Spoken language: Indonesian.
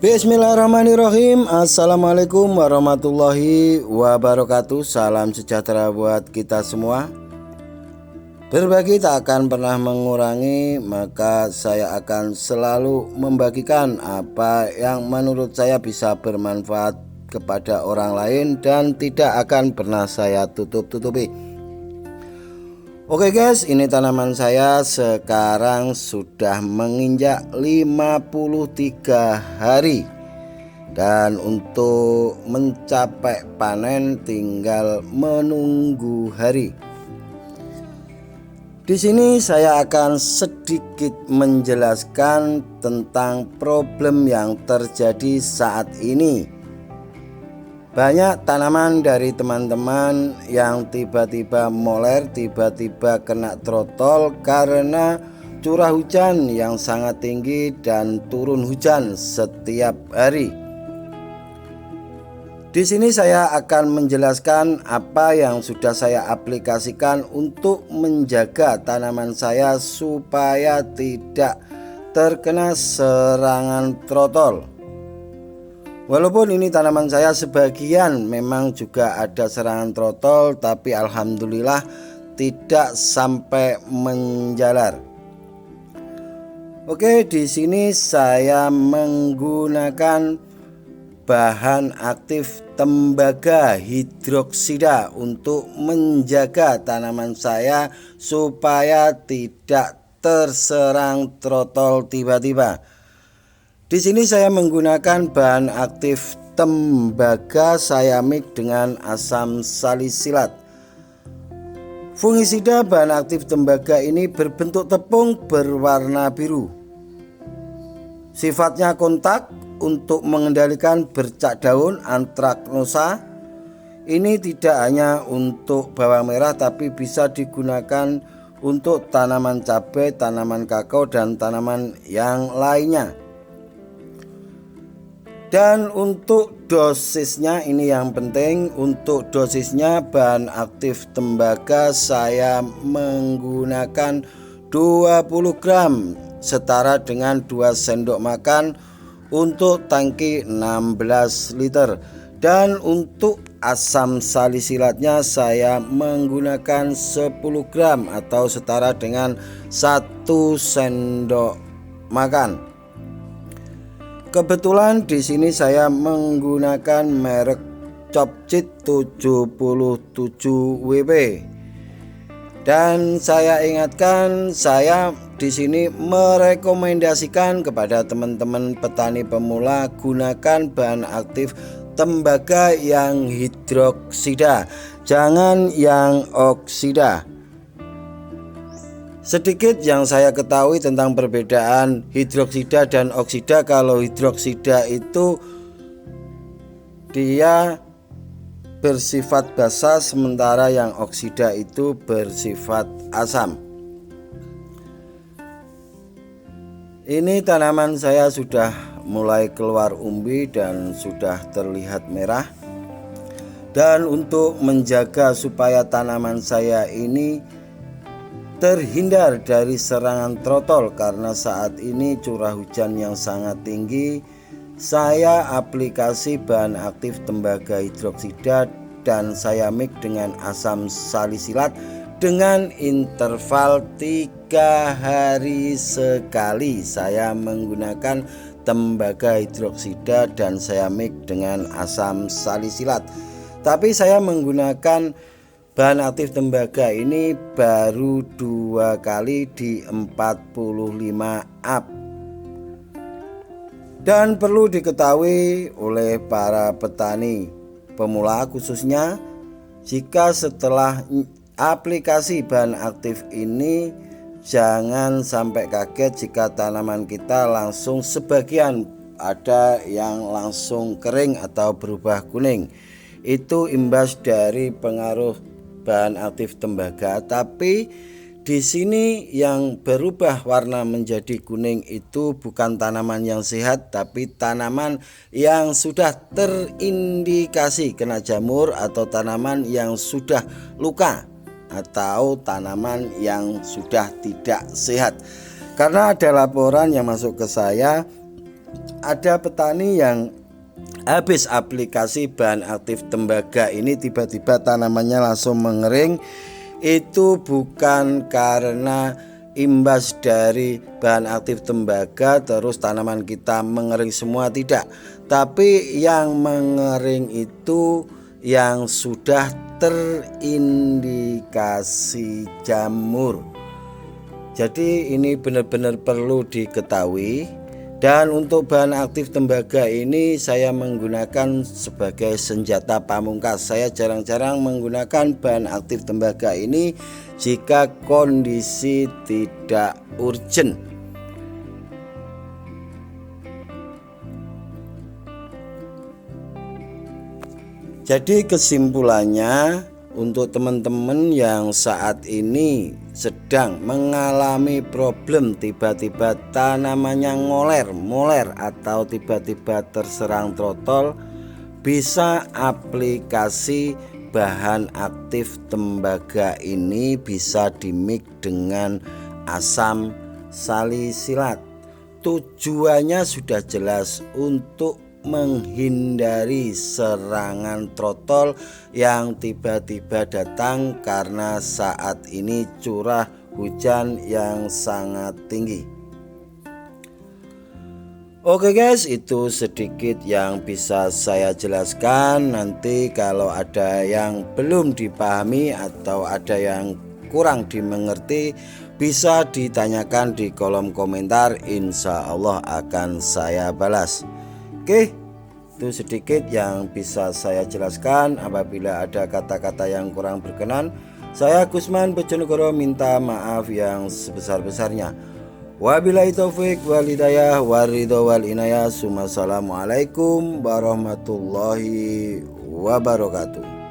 Bismillahirrahmanirrahim. Assalamualaikum warahmatullahi wabarakatuh. Salam sejahtera buat kita semua. Berbagi tak akan pernah mengurangi, maka saya akan selalu membagikan apa yang menurut saya bisa bermanfaat kepada orang lain dan tidak akan pernah saya tutup-tutupi. Oke guys, ini tanaman saya sekarang sudah menginjak 53 hari. Dan untuk mencapai panen tinggal menunggu hari. Di sini saya akan sedikit menjelaskan tentang problem yang terjadi saat ini. Banyak tanaman dari teman-teman yang tiba-tiba moler, tiba-tiba kena trotol karena curah hujan yang sangat tinggi dan turun hujan setiap hari. Di sini saya akan menjelaskan apa yang sudah saya aplikasikan untuk menjaga tanaman saya supaya tidak terkena serangan trotol. Walaupun ini tanaman saya sebagian memang juga ada serangan trotol, tapi alhamdulillah tidak sampai menjalar. Oke, di sini saya menggunakan bahan aktif tembaga hidroksida untuk menjaga tanaman saya supaya tidak terserang trotol tiba-tiba. Di sini saya menggunakan bahan aktif tembaga Sayamik dengan asam salisilat. Fungisida bahan aktif tembaga ini berbentuk tepung berwarna biru. Sifatnya kontak untuk mengendalikan bercak daun antraknosa. Ini tidak hanya untuk bawang merah tapi bisa digunakan untuk tanaman cabai, tanaman kakao dan tanaman yang lainnya. Dan untuk dosisnya ini yang penting, untuk dosisnya bahan aktif tembaga saya menggunakan 20 gram setara dengan 2 sendok makan untuk tangki 16 liter. Dan untuk asam salisilatnya saya menggunakan 10 gram atau setara dengan 1 sendok makan. Kebetulan di sini saya menggunakan merek Copcit 77WP. Dan saya ingatkan, saya di sini merekomendasikan kepada teman-teman petani pemula gunakan bahan aktif tembaga yang hidroksida, jangan yang oksida. Sedikit yang saya ketahui tentang perbedaan hidroksida dan oksida. Kalau hidroksida itu dia bersifat basa, sementara yang oksida itu bersifat asam. Ini tanaman saya sudah mulai keluar umbi dan sudah terlihat merah. Dan untuk menjaga supaya tanaman saya ini terhindar dari serangan trotol, karena saat ini curah hujan yang sangat tinggi, saya aplikasi bahan aktif tembaga hidroksida dan Sayamik dengan asam salisilat dengan interval 3 hari sekali. Saya menggunakan tembaga hidroksida dan Sayamik dengan asam salisilat. Tapi saya menggunakan bahan aktif tembaga ini baru 2 kali di 45 up. Dan perlu diketahui oleh para petani pemula khususnya, jika setelah aplikasi bahan aktif ini jangan sampai kaget jika tanaman kita langsung, sebagian ada yang langsung kering atau berubah kuning. Itu imbas dari pengaruh bahan aktif tembaga. Tapi di sini yang berubah warna menjadi kuning itu bukan tanaman yang sehat, tapi tanaman yang sudah terindikasi kena jamur atau tanaman yang sudah luka atau tanaman yang sudah tidak sehat. Karena ada laporan yang masuk ke saya ada petani yang habis aplikasi bahan aktif tembaga ini tiba-tiba tanamannya langsung mengering. Itu bukan karena imbas dari bahan aktif tembaga terus tanaman kita mengering semua, tidak. Tapi yang mengering itu yang sudah terindikasi jamur. Jadi ini benar-benar perlu diketahui. Dan untuk bahan aktif tembaga ini saya menggunakan sebagai senjata pamungkas. Saya jarang-jarang menggunakan bahan aktif tembaga ini jika kondisi tidak urgent. Jadi kesimpulannya, untuk teman-teman yang saat ini sedang mengalami problem tiba-tiba tanamannya moler atau tiba-tiba terserang trotol, bisa aplikasi bahan aktif tembaga ini bisa dimix dengan asam salisilat. Tujuannya sudah jelas, untuk menghindari serangan trotol yang tiba-tiba datang karena saat ini curah hujan yang sangat tinggi. Oke guys, itu sedikit yang bisa saya jelaskan. Nanti kalau ada yang belum dipahami atau ada yang kurang dimengerti, bisa ditanyakan di kolom komentar, insya Allah akan saya balas. Oke, itu sedikit yang bisa saya jelaskan. Apabila ada kata-kata yang kurang berkenan, saya Gusman Bojonegoro minta maaf yang sebesar-besarnya. Wabillahi taufik wal hidayah waridho wal inayah. Assalamualaikum warahmatullahi wabarakatuh.